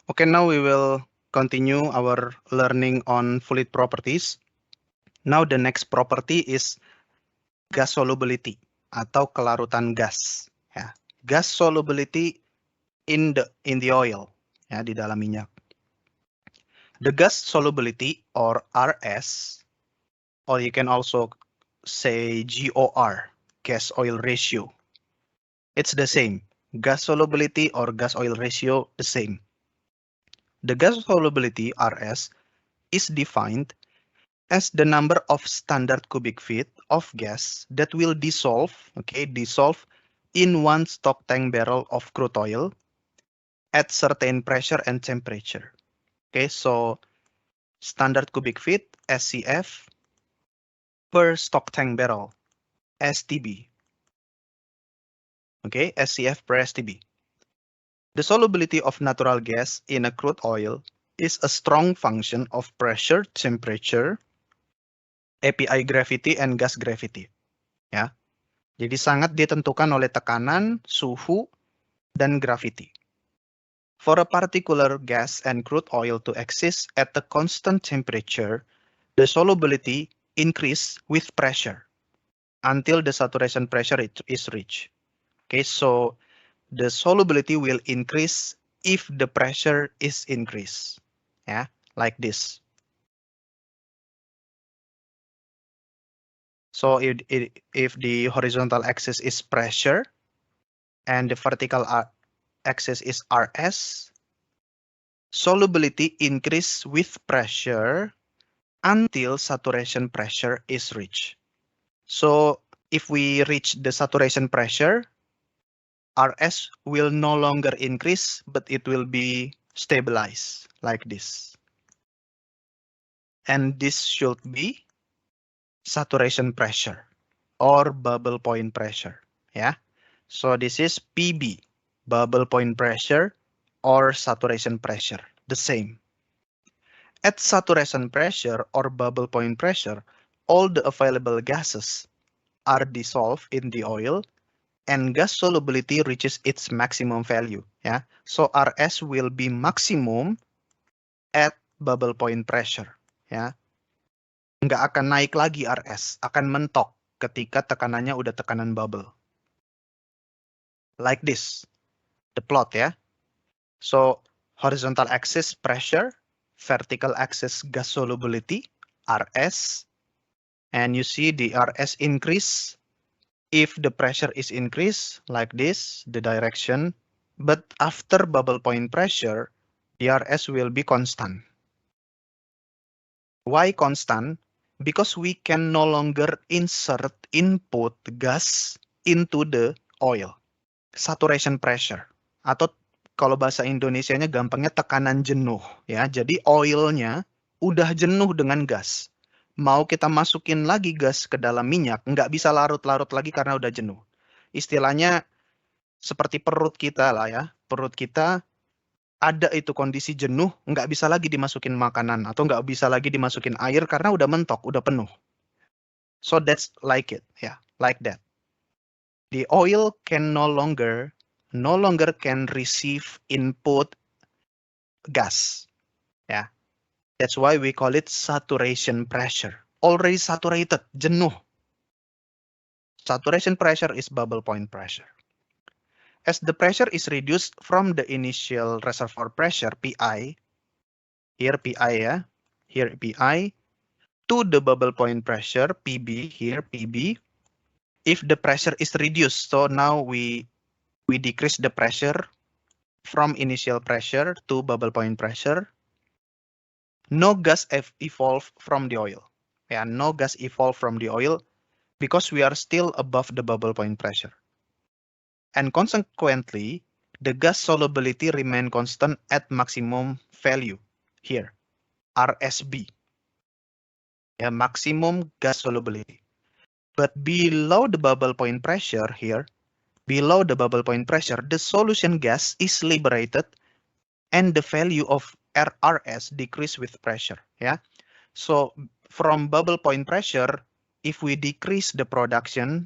Okay, now we will continue our learning on fluid properties. Now the next property is gas solubility atau kelarutan gas. Ya, gas solubility in the oil, ya, di dalam minyak. The gas solubility or RS, or you can also say GOR, gas oil ratio. It's the same. Gas solubility or gas oil ratio, the same. The gas solubility RS is defined as the number of standard cubic feet of gas that will dissolve in one stock tank barrel of crude oil at certain pressure and temperature. Okay, so standard cubic feet, SCF, per stock tank barrel, STB. Okay, SCF per STB. The solubility of natural gas in a crude oil is a strong function of pressure, temperature, API gravity, and gas gravity. Ya, jadi sangat ditentukan oleh tekanan, suhu, dan gravity. For a particular gas and crude oil to exist at a constant temperature, the solubility increase with pressure until the saturation pressure is reached. Okay, so the solubility will increase if the pressure is increased. Yeah, like this. So if the horizontal axis is pressure and the vertical axis is RS, solubility increase with pressure until saturation pressure is reached. So if we reach the saturation pressure, RS will no longer increase, but it will be stabilized like this. And this should be saturation pressure or bubble point pressure. Yeah. So this is PB, bubble point pressure or saturation pressure, the same. At saturation pressure or bubble point pressure, all the available gases are dissolved in the oil and gas solubility reaches its maximum value. Yeah. So RS will be maximum at bubble point pressure. Ya. Nggak akan naik lagi RS, akan mentok ketika tekanannya udah tekanan bubble. Like this, the plot ya. So horizontal axis pressure, vertical axis gas solubility, RS, and you see the RS increase if the pressure is increased like this, the direction, but after bubble point pressure, the RS will be constant. Why constant? Because we can no longer insert input gas into the oil. Saturation pressure. Atau kalau bahasa Indonesianya gampangnya tekanan jenuh. Ya, jadi oilnya udah jenuh dengan gas. Mau kita masukin lagi gas ke dalam minyak, nggak bisa larut-larut lagi karena udah jenuh. Istilahnya seperti perut kita lah ya. Perut kita ada itu kondisi jenuh, nggak bisa lagi dimasukin makanan atau nggak bisa lagi dimasukin air karena udah mentok, udah penuh. So that's like it, yeah, like that. The oil can no longer can receive input gas. Yeah, that's why we call it saturation pressure. Already saturated, jenuh. Saturation pressure is bubble point pressure. As the pressure is reduced from the initial reservoir pressure, PI, here PI ya, here PI, to the bubble point pressure, PB, here PB, if the pressure is reduced, so now we decrease the pressure from initial pressure to bubble point pressure, no gas evolve from the oil. Yeah, no gas evolve from the oil because we are still above the bubble point pressure. And consequently, the gas solubility remain constant at maximum value here, RSB. Yeah, maximum gas solubility. But below the bubble point pressure here, below the bubble point pressure, the solution gas is liberated and the value of RS decrease with pressure. Yeah. So from bubble point pressure, if we decrease the production,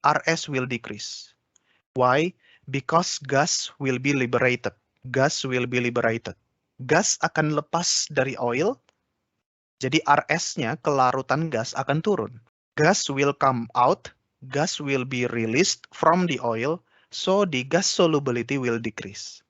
RS will decrease. Why? Because gas will be liberated. Gas will be liberated. gas akan lepas dari oil, jadi RS-nya, kelarutan gas, akan turun. Gas will come out, gas will be released from the oil, so the gas solubility will decrease.